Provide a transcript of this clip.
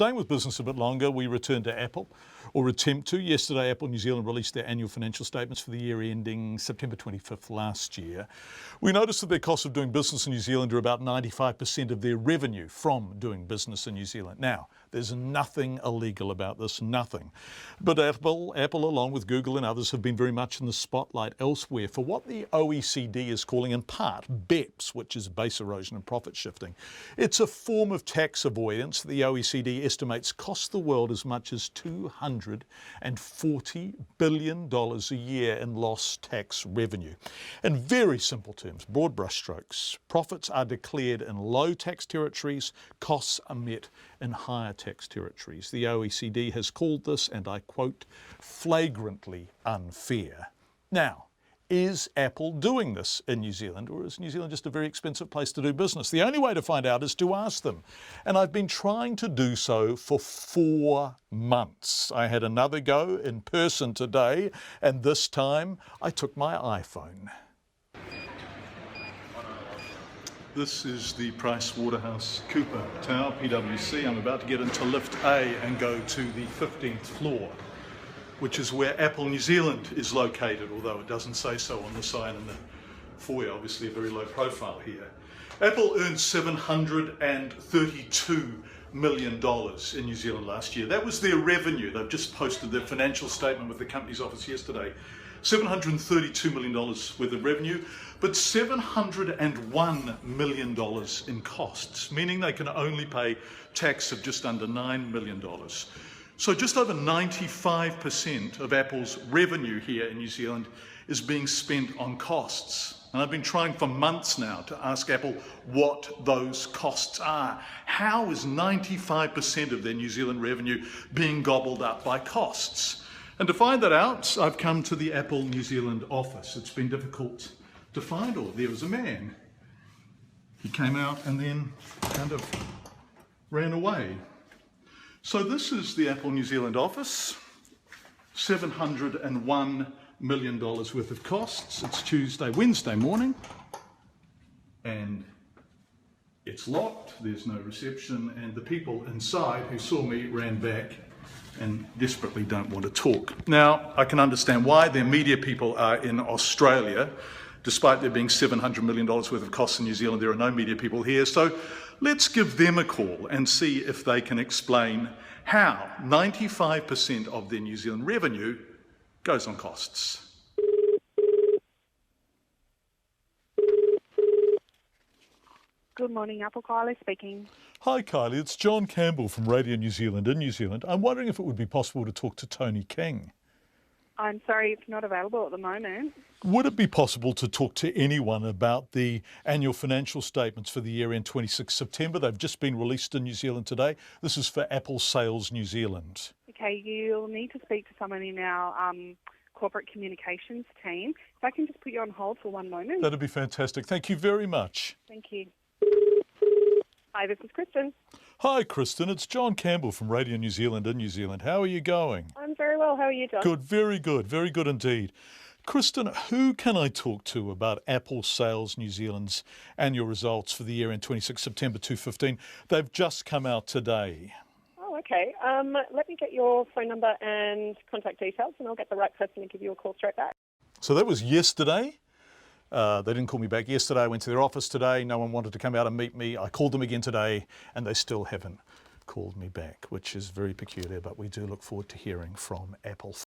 Staying with business a bit longer, we return to Apple, or attempt to. Yesterday, Apple New Zealand released their annual financial statements for the year ending September 25th last year. We noticed that their costs of doing business in New Zealand are about 95% of their revenue from doing business in New Zealand. Now, there's nothing illegal about this, nothing. But Apple, along with Google and others, have been very much in the spotlight elsewhere for what the OECD is calling, in part, BEPS, which is base erosion and profit shifting. It's a form of tax avoidance that the OECD estimates costs the world as much as $240 billion a year in lost tax revenue. In very simple terms, broad brushstrokes, profits are declared in low tax territories, costs are met in higher tax territories. The OECD has called this, and I quote, flagrantly unfair. Now, is Apple doing this in New Zealand, or is New Zealand just a very expensive place to do business? The only way to find out is to ask them. And I've been trying to do so for 4 months. I had another go in person today, and this time I took my iPhone. This is the PricewaterhouseCoopers Tower, PwC. I'm about to get into lift A and go to the 15th floor, which is where Apple New Zealand is located, although it doesn't say so on the sign in the foyer. Obviously a very low profile here. Apple earned $732 million in New Zealand last year. That was their revenue. They've just posted their financial statement with the company's office yesterday. $732 million worth of revenue, but $701 million in costs, meaning they can only pay tax of just under $9 million. So just over 95% of Apple's revenue here in New Zealand is being spent on costs. And I've been trying for months now to ask Apple what those costs are. How is 95% of their New Zealand revenue being gobbled up by costs? And to find that out, I've come to the Apple New Zealand office. It's been difficult to find. Oh, there was a man. He came out and then kind of ran away. So this is the Apple New Zealand office, $701 million worth of costs. It's Wednesday morning, and it's locked, there's no reception, and the people inside who saw me ran back and desperately don't want to talk. Now, I can understand why. Their media people are in Australia. Despite there being $700 million worth of costs in New Zealand, there are no media people here. So let's give them a call and see if they can explain how 95% of their New Zealand revenue goes on costs. Good morning, Apple. Kylie speaking. Hi Kylie, it's John Campbell from Radio New Zealand in New Zealand. I'm wondering if it would be possible to talk to Tony King. I'm sorry, it's not available at the moment. Would it be possible to talk to anyone about the annual financial statements for the year end 26 September? They've just been released in New Zealand today. This is for Apple Sales New Zealand. Okay, you'll need to speak to someone in our corporate communications team. If I can just put you on hold for 1 moment. That'd be fantastic. Thank you very much. Thank you. Hi, this is Kristen. Hi Kristen, it's John Campbell from Radio New Zealand in New Zealand. How are you going? I'm very well. How are you, John? Good, very good indeed. Kristen, who can I talk to about Apple Sales New Zealand's annual results for the year end 26 September 2015? They've just come out today. Oh, okay. Let me get your phone number and contact details, and I'll get the right person to give you a call straight back. So that was yesterday. They didn't call me back yesterday. I went to their office today. No one wanted to come out and meet me. I called them again today, and they still haven't called me back, which is very peculiar, but we do look forward to hearing from Apple.